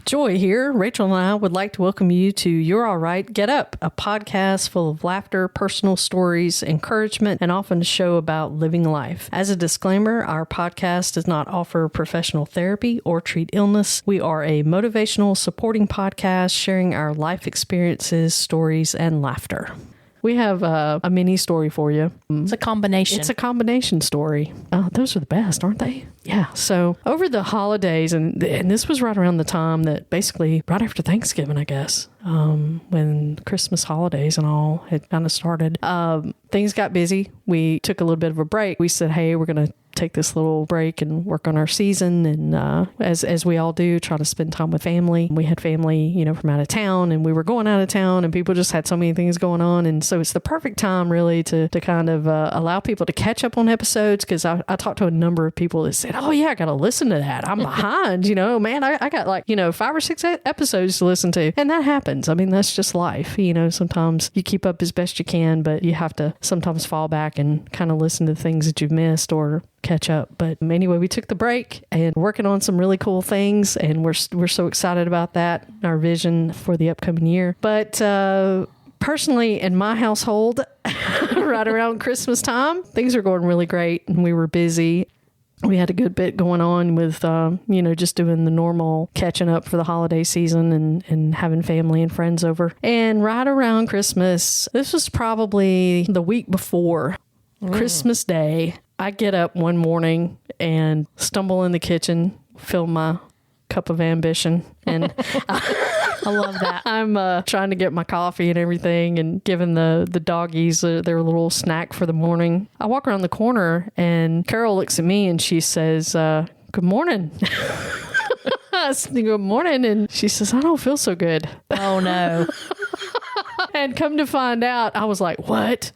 Joy here. Rachel and I would like to welcome you to You're All Right, Get Up, a podcast full of laughter, personal stories, encouragement, and often a show about living life. As a disclaimer, our podcast does not offer professional therapy or treat illness. We are a motivational, supporting podcast sharing our life experiences, stories, and laughter. We have a mini story for you. It's a combination. It's a combination story. Those are the best, aren't they? Yeah. So over the holidays, and this was right around the time that basically right after Thanksgiving, I guess, when Christmas holidays and all had kind of started, things got busy. We took a little bit of a break. We said, hey, we're going to take this little break and work on our season. And as we all do, try to spend time with family. We had family, from out of town, and we were going out of town, and people just had so many things going on. And so it's the perfect time really to kind of allow people to catch up on episodes. Because I talked to a number of people that said, oh yeah, I got to listen to that. I'm behind, man, I got like, 5 or 6 episodes to listen to. And that happens. I mean, that's just life. Sometimes you keep up as best you can, but you have to sometimes fall back and kind of listen to things that you've missed or catch up. But anyway, we took the break and working on some really cool things, and we're so excited about that, our vision for the upcoming year. But personally, in my household, right around Christmas time, things are going really great, and we were busy. We had a good bit going on with, just doing the normal catching up for the holiday season and having family and friends over. And right around Christmas, this was probably the week before Christmas Day, I get up one morning and stumble in the kitchen, fill my cup of ambition, and I love that. I'm trying to get my coffee and everything and giving the doggies their little snack for the morning. I walk around the corner and Carol looks at me and she says, good morning. I said, good morning. And she says, I don't feel so good. Oh, no. And come to find out, I was like, what?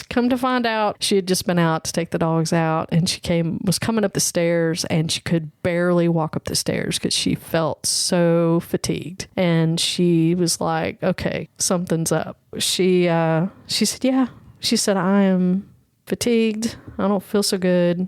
Come to find out, she had just been out to take the dogs out, and she was coming up the stairs, and she could barely walk up the stairs because she felt so fatigued. And she was like, okay, something's up. She said, yeah. She said, I am fatigued. I don't feel so good.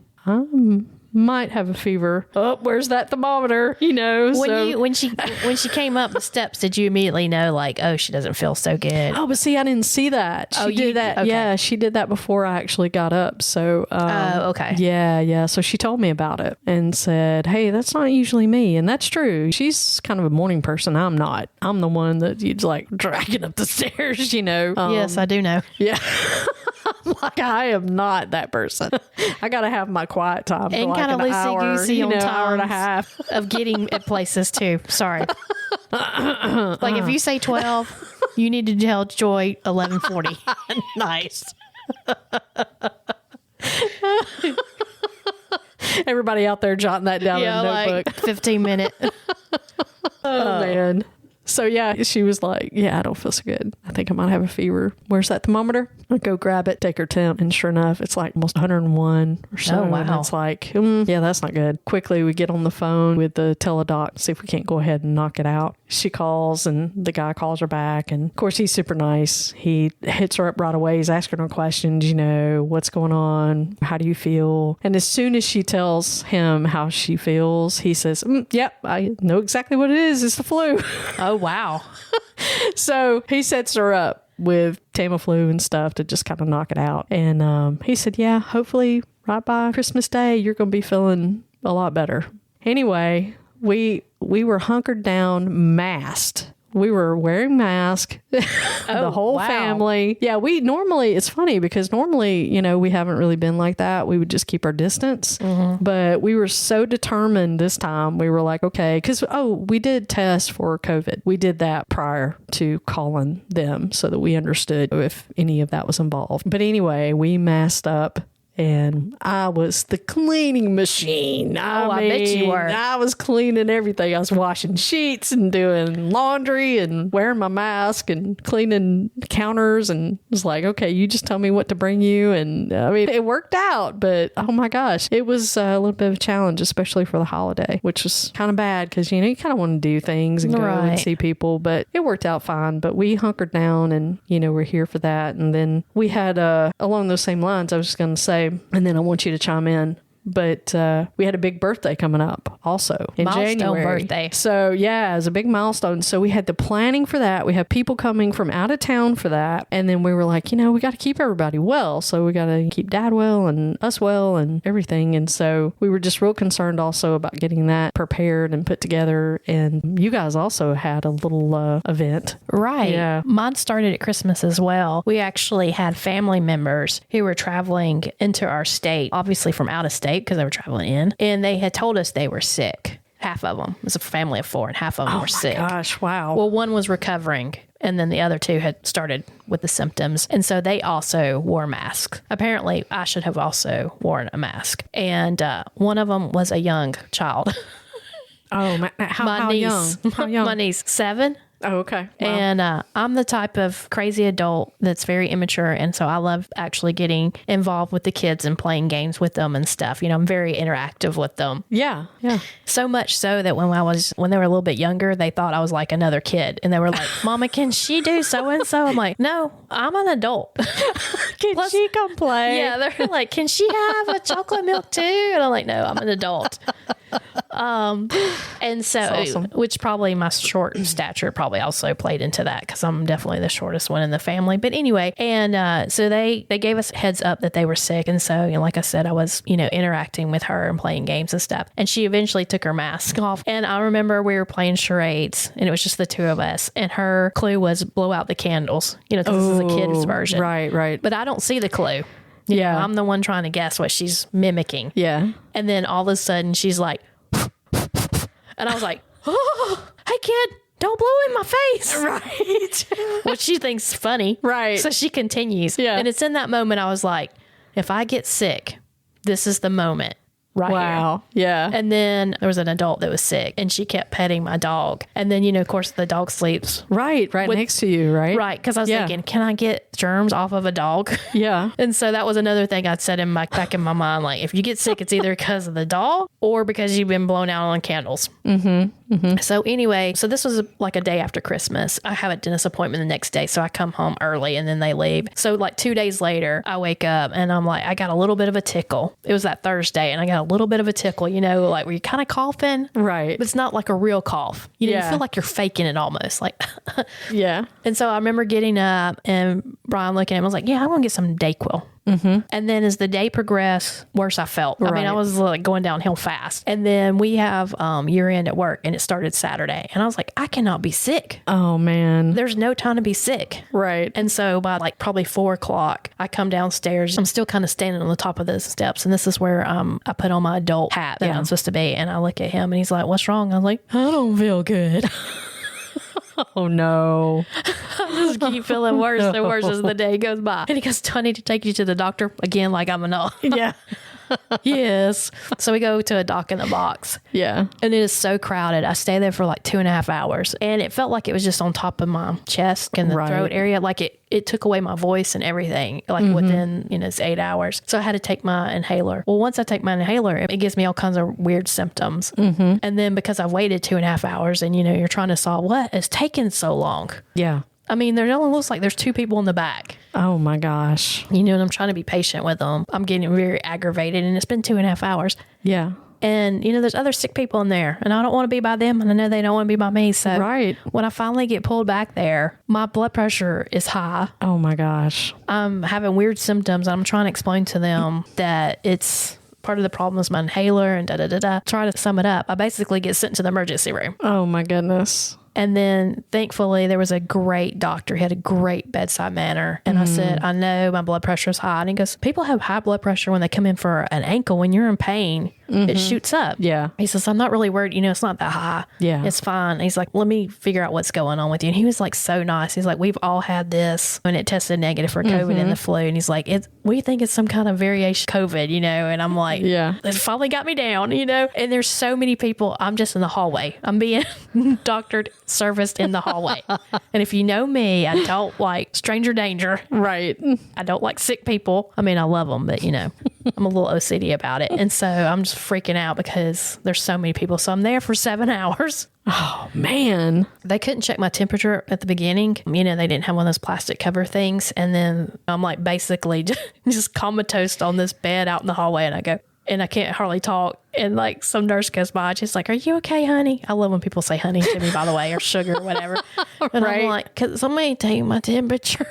Might have a fever. Oh, where's that thermometer? When she came up the steps, did you immediately know, like, oh, she doesn't feel so good? Oh, but see, I didn't see that. She did that. Okay. Yeah, she did that before I actually got up. So, okay. Yeah. So she told me about it and said, hey, that's not usually me. And that's true. She's kind of a morning person. I'm not. I'm the one that you'd like dragging up the stairs, Yes, I do know. Yeah. Like, I am not that person. I got to have my quiet time for like an hour, hour and a half of getting at places too. Sorry. Like if you say 12, you need to tell Joy 11:40. Nice. Everybody out there jotting that down in a notebook. Like 15 minute. Oh, man. So, yeah, she was like, yeah, I don't feel so good. I think I might have a fever. Where's that thermometer? I go grab it, take her temp, and sure enough, it's like almost 101 or so. Oh, wow. And it's like, yeah, that's not good. Quickly, we get on the phone with the teledoc, see if we can't go ahead and knock it out. She calls, and the guy calls her back. And, of course, he's super nice. He hits her up right away. He's asking her questions, what's going on? How do you feel? And as soon as she tells him how she feels, he says, yep, I know exactly what it is. It's the flu. Oh, wow. So he sets her up with Tamiflu and stuff to just kind of knock it out. And he said, yeah, hopefully right by Christmas Day, you're going to be feeling a lot better. Anyway, we were hunkered down, masked. We were wearing masks, the whole family. Yeah, it's funny because normally, we haven't really been like that. We would just keep our distance. Mm-hmm. But we were so determined this time. We were like, okay, because, we did test for COVID. We did that prior to calling them so that we understood if any of that was involved. But anyway, we masked up. And I was the cleaning machine. I bet you were. I was cleaning everything. I was washing sheets and doing laundry and wearing my mask and cleaning counters. And it was like, okay, you just tell me what to bring you. And I mean, it worked out. But oh my gosh, it was a little bit of a challenge, especially for the holiday, which was kind of bad because, you kind of want to do things and go and see people. But it worked out fine. But we hunkered down and, we're here for that. And then we had, along those same lines, I was just going to say, and then I want you to chime in. But we had a big birthday coming up also in Milestone January. birthday. So yeah, it was a big milestone. So we had the planning for that. We had people coming from out of town for that. And then we were like, we got to keep everybody well. So we got to keep Dad well and us well and everything. And so we were just real concerned also about getting that prepared and put together. And you guys also had a little event. Right. Yeah. Mine started at Christmas as well. We actually had family members who were traveling into our state, obviously from out of state because they were traveling in, and they had told us they were sick. Half of them. It was a family of 4, and half of them were sick. Gosh, wow. Well, one was recovering, and then the other 2 had started with the symptoms. And so they also wore masks. Apparently, I should have also worn a mask. And one of them was a young child. Oh, how young? How young? My niece, 7. Oh, okay. Wow. And I'm the type of crazy adult that's very immature. And so I love actually getting involved with the kids and playing games with them and stuff. I'm very interactive with them. Yeah. Yeah. So much so that when they were a little bit younger, they thought I was like another kid. And they were like, Mama, can she do so-and-so? I'm like, no, I'm an adult. Can she come play? Yeah. They're like, can she have a chocolate milk too? And I'm like, no, I'm an adult. And so, awesome. Which probably my short stature probably also played into that because I'm definitely the shortest one in the family. But anyway, and so they gave us a heads up that they were sick. And so, like I said, I was, interacting with her and playing games and stuff. And she eventually took her mask off. And I remember we were playing charades and it was just the 2 of us. And her clue was blow out the candles, because this is a kid's version. Right. But I don't see the clue. Yeah. I'm the one trying to guess what she's mimicking. Yeah. And then all of a sudden she's like, and I was like, oh, hey kid, don't blow in my face. Right. Which she thinks funny. Right. So she continues. Yeah. And it's in that moment I was like, if I get sick, this is the moment. Right. Wow. Here. Yeah. And then there was an adult that was sick and she kept petting my dog. And then, of course, the dog sleeps. Right next to you, right? Right. Because I was thinking, can I get germs off of a dog? Yeah. And so that was another thing I'd said back in my mind. Like, if you get sick, it's either because of the dog or because you've been blown out on candles. So anyway, so this was like a day after Christmas. I have a dentist appointment the next day. So I come home early and then they leave. So like 2 days later, I wake up and I'm like, I got a little bit of a tickle. It was that Thursday and I got a little bit of a tickle, like where you're kind of coughing. Right. But it's not like a real cough. You feel like you're faking it almost. Like, yeah. And so I remember getting up and Brian looking at me, I was like, yeah, I'm going to get some Dayquil. And then as the day progressed, worse I felt. I mean, I was like going downhill fast. And then we have year end at work and it started Saturday. And I was like, I cannot be sick. Oh, man. There's no time to be sick. Right. And so by like probably 4 o'clock, I come downstairs. I'm still kind of standing on the top of the steps. And this is where I put on my adult hat that I'm supposed to be. And I look at him and he's like, what's wrong? I was like, I don't feel good. Oh, no. I just keep feeling worse and worse as the day goes by. And he goes, do I need to take you to the doctor? Again, like I'm an adult. Yeah. Yes. So we go to a doc in the box. Yeah. And it is so crowded. I stay there for like 2.5 hours. And it felt like it was just on top of my chest and the throat area. Like it took away my voice and everything, like within, it's 8 hours. So I had to take my inhaler. Well, once I take my inhaler, it gives me all kinds of weird symptoms. And then because I've waited 2.5 hours and, you're trying to solve what is taking so long. Yeah. I mean, there only looks like there's 2 people in the back. Oh, my gosh. And I'm trying to be patient with them. I'm getting very aggravated and it's been 2.5 hours. Yeah. And, there's other sick people in there and I don't want to be by them and I know they don't want to be by me. So when I finally get pulled back there, my blood pressure is high. Oh, my gosh. I'm having weird symptoms. I'm trying to explain to them that it's part of the problem is my inhaler and da-da-da-da. Try to sum it up. I basically get sent to the emergency room. Oh, my goodness. And then thankfully there was a great doctor. He had a great bedside manner. And I said, I know my blood pressure is high. And he goes, people have high blood pressure when they come in for an ankle. When you're in pain, it shoots up. Yeah. He says, I'm not really worried. It's not that high. Yeah. It's fine. He's like, let me figure out what's going on with you. And he was like so nice. He's like, we've all had this when it tested negative for COVID and the flu. And he's like, we think it's some kind of variation of COVID, And I'm like, yeah, it finally got me down, And there's so many people. I'm just in the hallway. I'm being doctored, serviced in the hallway. And if you know me, I don't like stranger danger. Right. I don't like sick people. I mean, I love them, but I'm a little OCD about it. And so I'm just freaking out because there's so many people. So I'm there for 7 hours. Oh, man. They couldn't check my temperature at the beginning. They didn't have one of those plastic cover things. And then I'm like basically just comatose on this bed out in the hallway. And I go, and I can't hardly talk. And like some nurse goes by, and she's like, "Are you okay, honey?" I love when people say honey to me, by the way, or sugar or whatever. And I'm like, "Cause somebody take my temperature."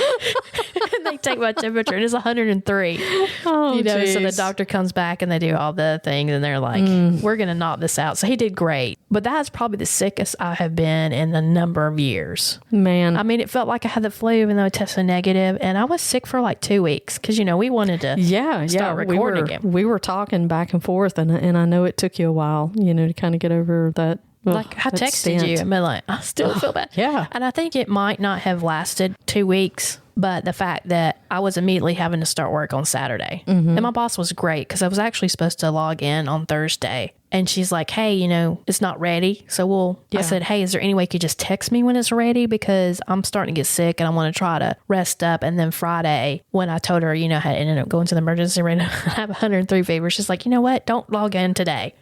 And they take my temperature and it's 103. So the doctor comes back and they do all the things and they're like, we're going to knock this out. So he did great. But that's probably the sickest I have been in a number of years. Man. I mean, it felt like I had the flu even though I tested negative, and I was sick for like 2 weeks because, we wanted to start recording again. We were talking back and forth, and I know it took you a while, to kind of get over that. Like I texted you and been like, I still feel bad. Yeah. And I think it might not have lasted 2 weeks, but the fact that I was immediately having to start work on Saturday. And my boss was great because I was actually supposed to log in on Thursday. And she's like, hey, it's not ready. So I said, hey, is there any way you could just text me when it's ready? Because I'm starting to get sick and I want to try to rest up. And then Friday, when I told her, I had ended up going to the emergency room, I have 103 fever. She's like, you know what? Don't log in today.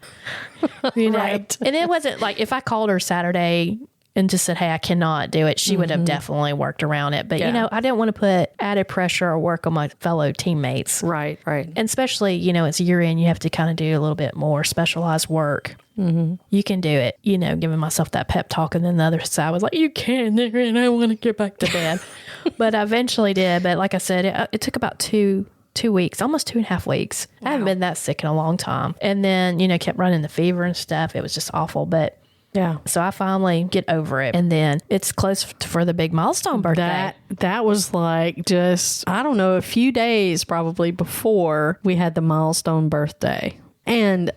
Right. And it wasn't like if I called her Saturday and just said, hey, I cannot do it, she would have definitely worked around it. But, I didn't want to put added pressure or work on my fellow teammates. Right. And especially, it's year end, you have to kind of do a little bit more specialized work. You can do it, giving myself that pep talk. And then the other side was like, you can, and I want to get back to bed. But I eventually did. But like I said, it took about 2 weeks, almost 2.5 weeks. Wow. I haven't been that sick in a long time. And then, kept running the fever and stuff. It was just awful. But yeah. So I finally get over it. And then it's close for the big milestone birthday. That was like just, I don't know, a few days probably before we had the milestone birthday. And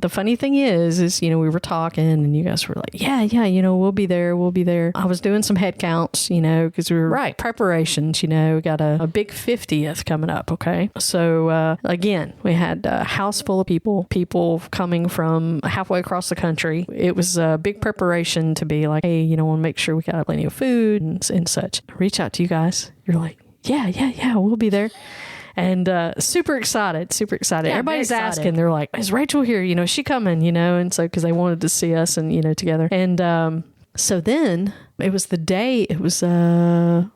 the funny thing is, we were talking and you guys were like, yeah, we'll be there. I was doing some head counts, because we were preparations, we got a big 50th coming up. Okay. So again, we had a house full of people coming from halfway across the country. It was a big preparation to be like, hey, want to make sure we got plenty of food and such. I reach out to you guys. You're like, yeah, we'll be there. And super excited. Yeah, everybody's asking. They're like, is Rachel here? Is she coming? And so because they wanted to see us and, together. And so then it was the day. It was the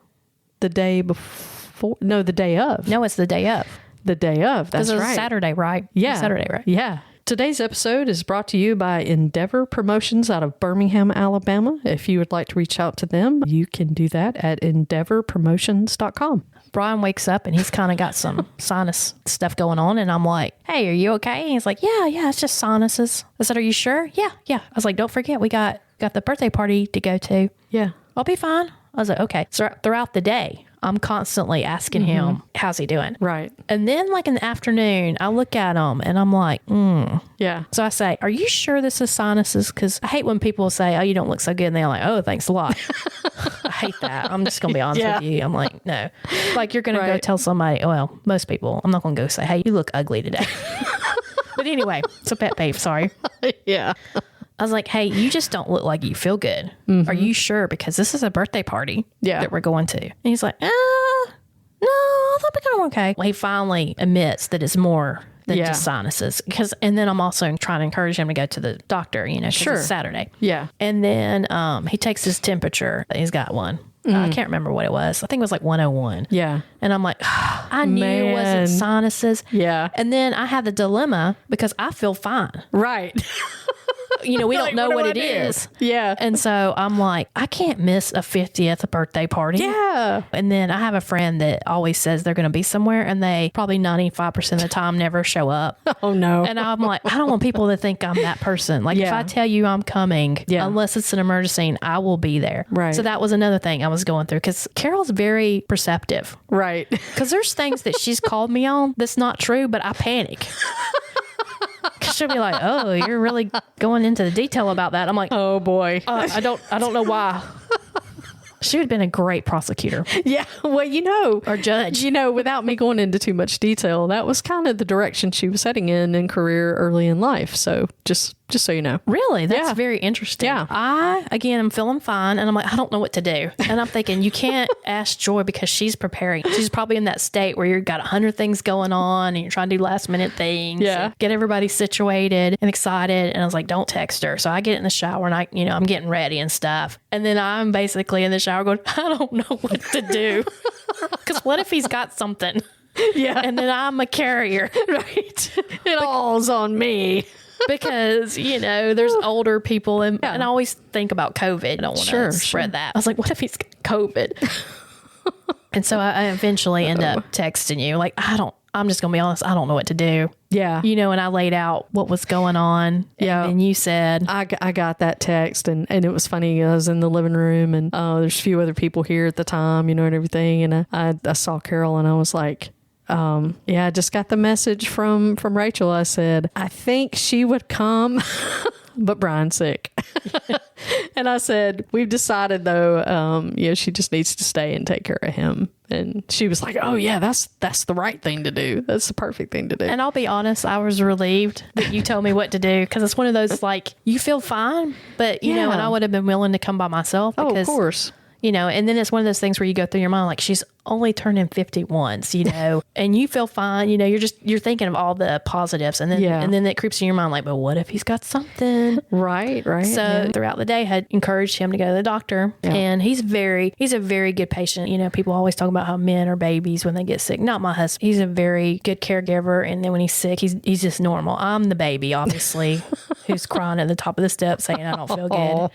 day before. No, the day of. No, it's the day of. The day of. That's right. It was Saturday, right? Yeah. Saturday, right? Yeah. Today's episode is brought to you by Endeavor Promotions out of Birmingham, Alabama. If you would like to reach out to them, you can do that at endeavorpromotions.com. Brian wakes up and he's kind of got some sinus stuff going on. And I'm like, hey, are you okay? And he's like, yeah, it's just sinuses. I said, are you sure? Yeah. I was like, don't forget, we got the birthday party to go to. Yeah. I'll be fine. I was like, okay. So throughout the day, I'm constantly asking him, how's he doing? Right. And then like in the afternoon, I look at him and I'm like, Yeah. So I say, are you sure this is sinuses? Because I hate when people say, oh, you don't look so good. And they're like, oh, thanks a lot. I hate that. I'm just going to be honest with you. I'm like, no. Like you're going to go tell somebody, well, most people, I'm not going to go say, hey, you look ugly today. But anyway, it's a pet peeve. Sorry. Yeah. I was like, hey, you just don't look like you feel good. Are you sure? Because this is a birthday party that we're going to. And he's like, no, I thought we got okay. Well, he finally admits that it's more than just sinuses. And then I'm also trying to encourage him to go to the doctor, because it's Saturday. Yeah. And then he takes his temperature. He's got one. I can't remember what it was. I think it was like 101. Yeah. And I'm like, I knew it wasn't sinuses. Yeah. And then I had the dilemma because I feel fine. Right. We don't know what it is. Yeah. And so I'm like, I can't miss a 50th birthday party. Yeah. And then I have a friend that always says they're going to be somewhere and they probably 95% of the time never show up. Oh, no. And I'm like, I don't want people to think I'm that person. Like if I tell you I'm coming, unless it's an emergency, I will be there. Right. So that was another thing I was going through because Carol's very perceptive. Right. Because there's things that she's called me on that's not true, but I panic. She'll be like, oh, you're really going into the detail about that. I'm like, oh boy. I don't know why. She would have been a great prosecutor. Yeah. Well, or judge. Without me going into too much detail, that was kind of the direction she was heading in career early in life. So just so you know. Really? That's very interesting. Yeah. I'm feeling fine. And I'm like, I don't know what to do. And I'm thinking, you can't ask Joy because she's preparing. She's probably in that state where you've got 100 things going on and you're trying to do last minute things. Yeah. Get everybody situated and excited. And I was like, don't text her. So I get in the shower and I'm getting ready and stuff. And then I'm basically in the shower going, I don't know what to do. Because what if he's got something? Yeah. And then I'm a carrier. Right. It all's on me. Because, there's older people and I always think about COVID. I don't want to spread that. I was like, what if he's got COVID? And so I eventually end up texting you like, I'm just going to be honest. I don't know what to do. Yeah. And I laid out what was going on. Yeah. And you said, I got that text and it was funny. I was in the living room and there's a few other people here at the time, and everything. And I saw Carol and I was like, I just got the message from Rachel. I said, I think she would come, but Brian's sick. And I said, we've decided though, she just needs to stay and take care of him. And she was like, oh yeah, that's the right thing to do. That's the perfect thing to do. And I'll be honest, I was relieved that you told me what to do. Cause it's one of those, like, you feel fine, but and I would have been willing to come by myself. Because, of course. And then it's one of those things where you go through your mind, like, she's only turning 50 once, and you feel fine, you're thinking of all the positives, and then it creeps in your mind, like, but what if he's got something? Right. So throughout the day, had encouraged him to go to the doctor, and he's a very good patient. People always talk about how men are babies when they get sick. Not my husband. He's a very good caregiver, and then when he's sick, he's just normal. I'm the baby, obviously, who's crying at the top of the steps saying, I don't feel good.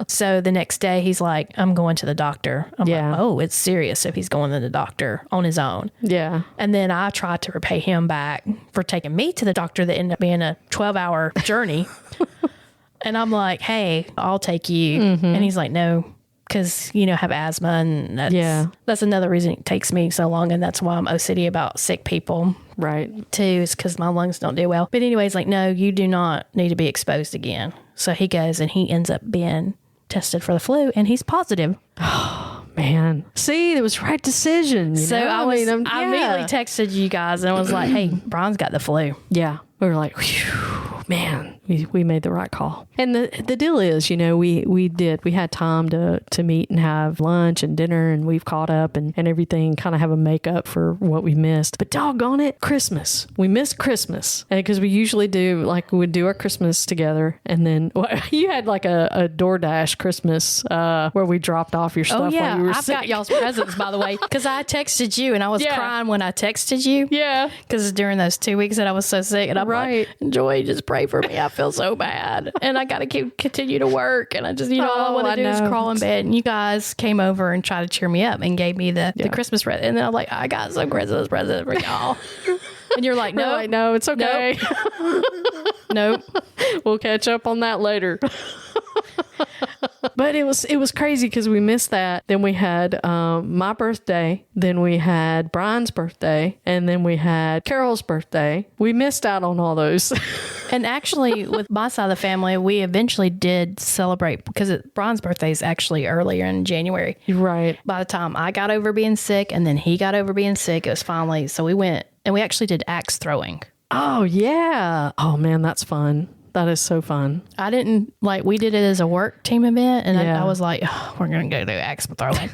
So the next day, he's like, I'm going to the doctor. I'm like, oh, it's serious if he's going to the doctor on his own. Yeah. And then I tried to repay him back for taking me to the doctor that ended up being a 12-hour journey. And I'm like, hey, I'll take you. Mm-hmm. And he's like, no, because, have asthma. And that's another reason it takes me so long. And that's why I'm OCD about sick people. Right. Too, is because my lungs don't do well. But anyway, he's like, no, you do not need to be exposed again. So he goes and he ends up being tested for the flu and he's positive. Oh, man. See, it was right decision. I immediately texted you guys and I was like, hey, Brian's got the flu. Yeah. We were like, whew, man, we made the right call. And the deal is, we had time to meet and have lunch and dinner, and we've caught up and everything, kind of have a makeup for what we missed. But doggone it, Christmas. We missed Christmas. And because we usually do, like, we would do our Christmas together. And then you had like a DoorDash Christmas where we dropped off your stuff. Oh, yeah. While you were I've sick. got y'all's presents, by the way, because I texted you and I was crying when I texted you. Yeah. Because during those 2 weeks that I was so sick, and I'm like, Joy, just pray for me. I feel so bad. And I got to continue to work. And I just, all I want to do is crawl in bed. And you guys came over and tried to cheer me up and gave me the Christmas present. And then I'm like, I got some Christmas present for y'all. And you're like, no, no, it's okay. Nope. We'll catch up on that later. But it was crazy because we missed that. Then we had my birthday. Then we had Brian's birthday. And then we had Carol's birthday. We missed out on all those. And actually, with my side of the family, we eventually did celebrate because Brian's birthday is actually earlier in January. Right. By the time I got over being sick and then he got over being sick, it was finally, so we went and we actually did axe throwing. Oh, yeah. Oh, man, that's fun. That is so fun. I didn't, we did it as a work team event, and I was like, oh, we're going to go do axe throwing.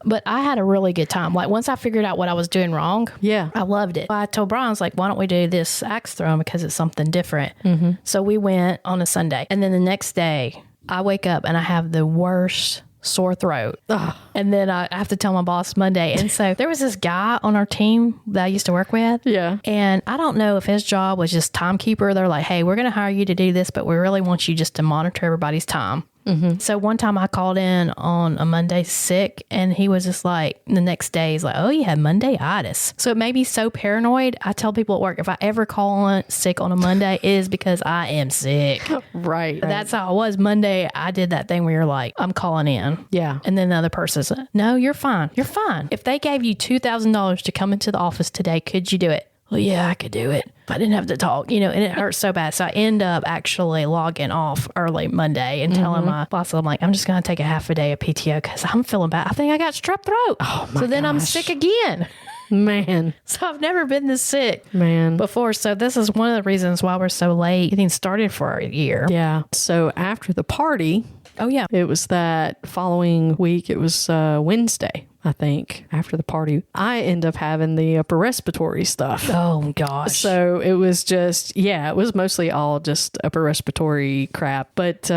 But I had a really good time. Like, once I figured out what I was doing wrong, I loved it. I told Brian, I was like, why don't we do this axe throwing because it's something different. Mm-hmm. So we went on a Sunday. And then the next day, I wake up and I have the worst sore throat. Ugh. And then I have to tell my boss Monday. And so there was this guy on our team that I used to work with. Yeah. And I don't know if his job was just timekeeper. They're like, hey, we're going to hire you to do this, but we really want you just to monitor everybody's time. Mm-hmm. So one time I called in on a Monday sick, and he was just like, the next day, he's like, oh, you had Monday-itis. So it made me so paranoid. I tell people at work, if I ever call in sick on a Monday, it is because I am sick. Right. That's how I was. Monday, I did that thing where you're like, I'm calling in. Yeah. And then the other person said, no, you're fine. You're fine. If they gave you $2,000 to come into the office today, could you do it? Well, yeah, I could do it. But I didn't have to talk, and it hurts so bad. So I end up actually logging off early Monday and telling my boss, I'm like, I'm just going to take a half a day of PTO because I'm feeling bad. I think I got strep throat. Oh, my So then gosh. I'm sick again. Man. So I've never been this sick before. So this is one of the reasons why we're so late getting started for a year. Yeah. So after the party, it was that following week. It was Wednesday, I think, after the party. I end up having the upper respiratory stuff. Oh, gosh. So it was just, it was mostly all just upper respiratory crap. But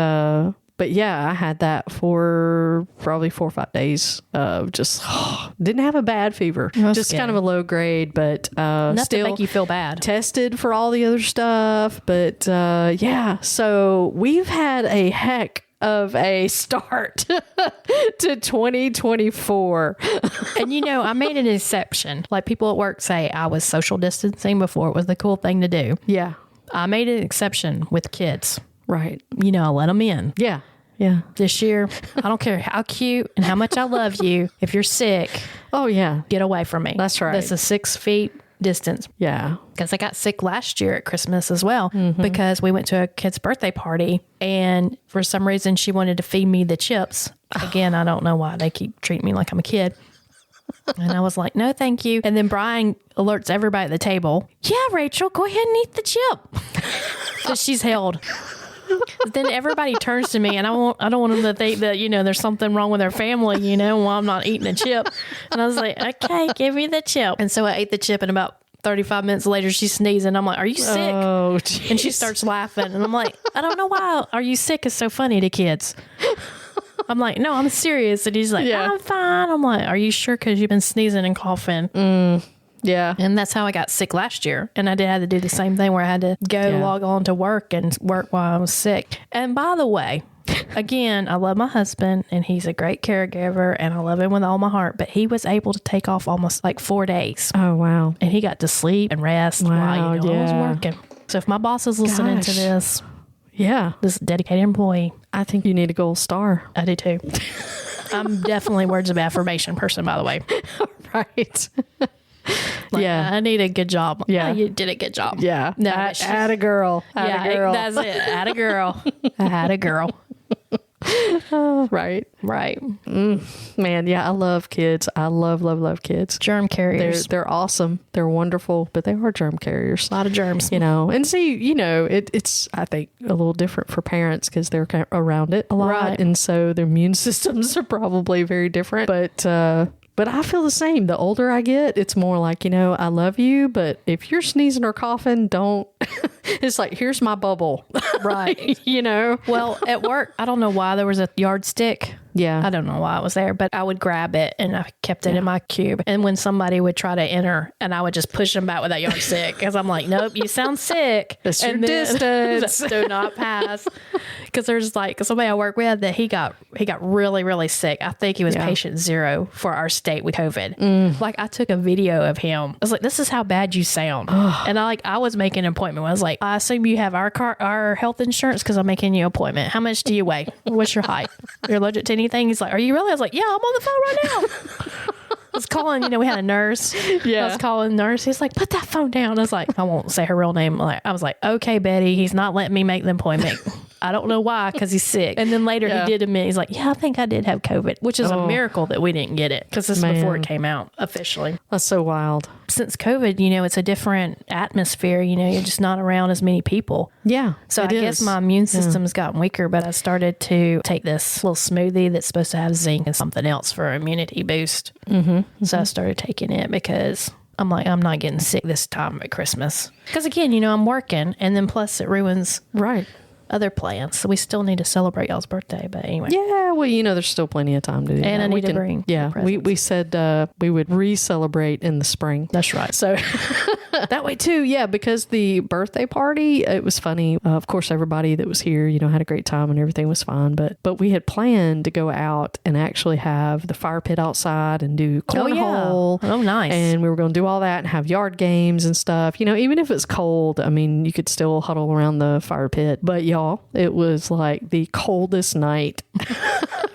But yeah, I had that for probably 4 or 5 days of just didn't have a bad fever. That's just good. kind of a low grade, but Enough still to make you feel bad. tested for all the other stuff. But yeah, so we've had a heck of a start to 2024. And I made an exception. Like people at work say I was social distancing before it was the cool thing to do. Yeah. I made an exception with kids. Right. I let them in. Yeah. Yeah. This year, I don't care how cute and how much I love you. If you're sick, Oh, yeah. get away from me. That's right. That's a 6 feet distance. Yeah. Because I got sick last year at Christmas as well because we went to a kid's birthday party and for some reason she wanted to feed me the chips. Again, I don't know why they keep treating me like I'm a kid. And I was like, no, thank you. And then Brian alerts everybody at the table. Yeah, Rachel, go ahead and eat the chip that she's held. Then everybody turns to me and I don't want them to think that, there's something wrong with their family, while I'm not eating a chip. And I was like, okay, give me the chip. And so I ate the chip and about 35 minutes later, she's sneezing. I'm like, are you sick? Oh, geez. And she starts laughing. And I'm like, I don't know why are you sick is so funny to kids. I'm like, no, I'm serious. And he's like, I'm fine. I'm like, are you sure? Because you've been sneezing and coughing. Yeah. And that's how I got sick last year. And I had to do the same thing where I had to go log on to work and work while I was sick. And by the way, again, I love my husband and he's a great caregiver and I love him with all my heart. But he was able to take off almost like 4 days. Oh, wow. And he got to sleep and rest while I was working. So if my boss is listening to this, this dedicated employee, I think you need a gold star. I do too. I'm definitely words of affirmation person, by the way. Right. I need a good job. Yeah. Oh, you did a good job. Yeah. No, Add a girl. Add a girl. That's it. Add a girl. I had a girl. Right. Right. Man, yeah, I love kids. I love kids. Germ carriers. They're awesome. They're wonderful, but they are germ carriers. A lot of germs. And see, it's, I think, a little different for parents because they're kind of around it a lot. Right. And so their immune systems are probably very different. But I feel the same. The older I get, it's more like, I love you, but if you're sneezing or coughing, don't. It's like, here's my bubble. Right. Well, at work, I don't know why there was a yardstick. Yeah. I don't know why it was there, but I would grab it and I kept it in my cube. And when somebody would try to enter, and I would just push them back with that yardstick because I'm like, nope, you sound sick. That's your distance. Do not pass. Because there's like somebody I work with that he got really, really sick. I think he was patient 0 for our state with COVID. Like I took a video of him. I was like, this is how bad you sound. And I was making an appointment. I was like, I assume you have our health insurance because I'm making you an appointment. How much do you weigh? What's your height? You're allergic to anything? He's like, are you really? I was like, yeah, I'm on the phone right now. I was calling, we had a nurse. Yeah. I was calling the nurse. He's like, put that phone down. I was like, I won't say her real name. I was like, okay, Betty, he's not letting me make the appointment. I don't know why, because he's sick. And then later he did admit, he's like, yeah, I think I did have COVID, which is a miracle that we didn't get it because this is before it came out officially. That's so wild. Since COVID, it's a different atmosphere. You're just not around as many people. Yeah. So I guess my immune system's gotten weaker, but I started to take this little smoothie that's supposed to have zinc and something else for immunity boost. So I started taking it because I'm like, I'm not getting sick this time at Christmas. Because again, I'm working and then plus it ruins other plans. So we still need to celebrate y'all's birthday. But anyway. Yeah, well, there's still plenty of time to do that. And I need to bring we said we would re-celebrate in the spring. That's right. So that way too, because the birthday party, it was funny. Of course, everybody that was here, had a great time and everything was fine. But we had planned to go out and actually have the fire pit outside and do cornhole. Oh, nice. And we were going to do all that and have yard games and stuff. Even if it's cold, you could still huddle around the fire pit. But y'all, it was like the coldest night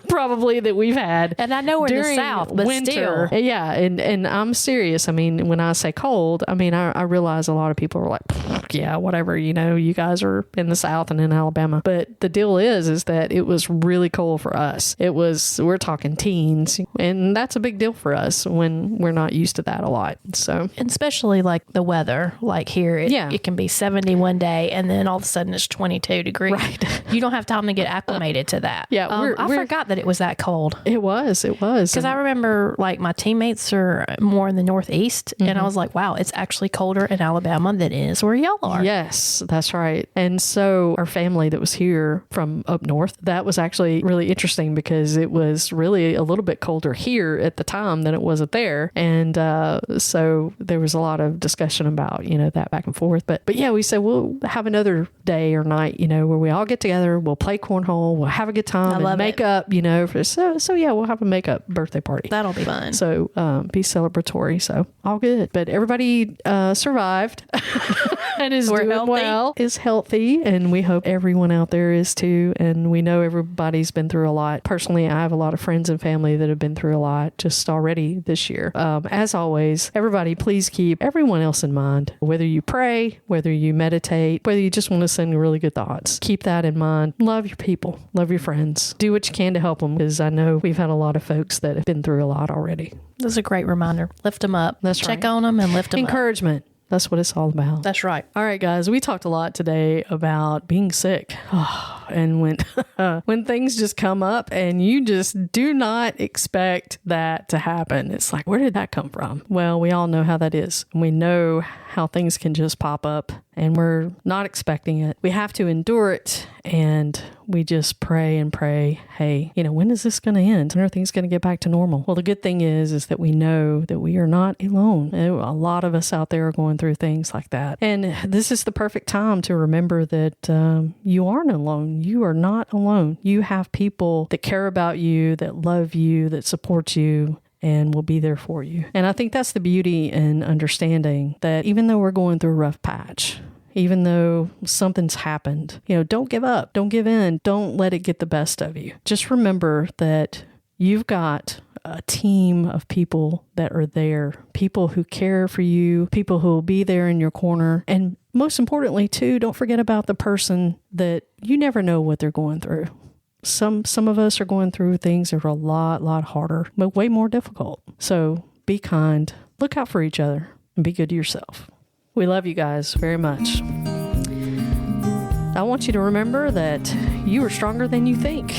probably that we've had. And I know we're in the South, but winter. Still. Yeah. And I'm serious. When I say cold, I realize a lot of people are like, yeah, whatever, you guys are in the South and in Alabama. But the deal is that it was really cold for us. We're talking teens, and that's a big deal for us when we're not used to that a lot. So, and especially like the weather, like here, it can be 70 one day and then all of a sudden it's 22 degrees. Right. You don't have time to get acclimated to that. Yeah. I forgot that it was that cold. It was. Because I remember like my teammates are more in the Northeast and I was like, wow, it's actually colder in Alabama than it is where y'all y'all are. Yes, that's right. And so our family that was here from up north, that was actually really interesting because it was really a little bit colder here at the time than it was up there. And so there was a lot of discussion about, that back and forth. But yeah, we said we'll have another day or night, where we all get together, we'll play cornhole, we'll have a good time and make up, so yeah, we'll have a makeup birthday party. That'll be fun. So be celebratory. So all good. But everybody survived and is doing healthy. Well, is healthy. And we hope everyone out there is too. And we know everybody's been through a lot. Personally, I have a lot of friends and family that have been through a lot just already this year. As always, everybody, please keep everyone else in mind. Whether you pray, whether you meditate, whether you just want to send really good thoughts, keep that in mind. Love your people. Love your friends. Do what you can to help them, because I know we've had a lot of folks that have been through a lot already. That's a great reminder. Lift them up. That's right. Check on them and lift them up. Encouragement. That's what it's all about. That's right. All right, guys, we talked a lot today about being sick. And when things just come up and you just do not expect that to happen, it's like, where did that come from? Well, we all know how that is. We know how things can just pop up and we're not expecting it. We have to endure it, and we just pray and pray, hey, when is this going to end? When are things going to get back to normal? Well, the good thing is that we know that we are not alone. A lot of us out there are going through things like that. And this is the perfect time to remember that you aren't alone. You are not alone. You have people that care about you, that love you, that support you, and will be there for you. And I think that's the beauty in understanding that even though we're going through a rough patch, even though something's happened, don't give up, don't give in, don't let it get the best of you. Just remember that you've got a team of people that are there, people who care for you, people who will be there in your corner. And most importantly, too, don't forget about the person that you never know what they're going through. Some of us are going through things that are a lot harder, but way more difficult. So be kind, look out for each other, and be good to yourself. We love you guys very much. I want you to remember that you are stronger than you think.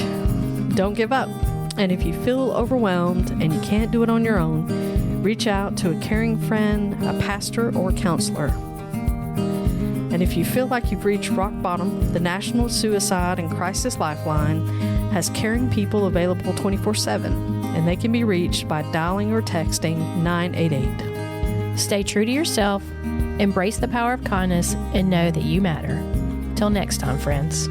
Don't give up. And if you feel overwhelmed and you can't do it on your own, reach out to a caring friend, a pastor, or a counselor. And if you feel like you've reached rock bottom, the National Suicide and Crisis Lifeline has caring people available 24/7, and they can be reached by dialing or texting 988. Stay true to yourself, embrace the power of kindness, and know that you matter. Till next time, friends.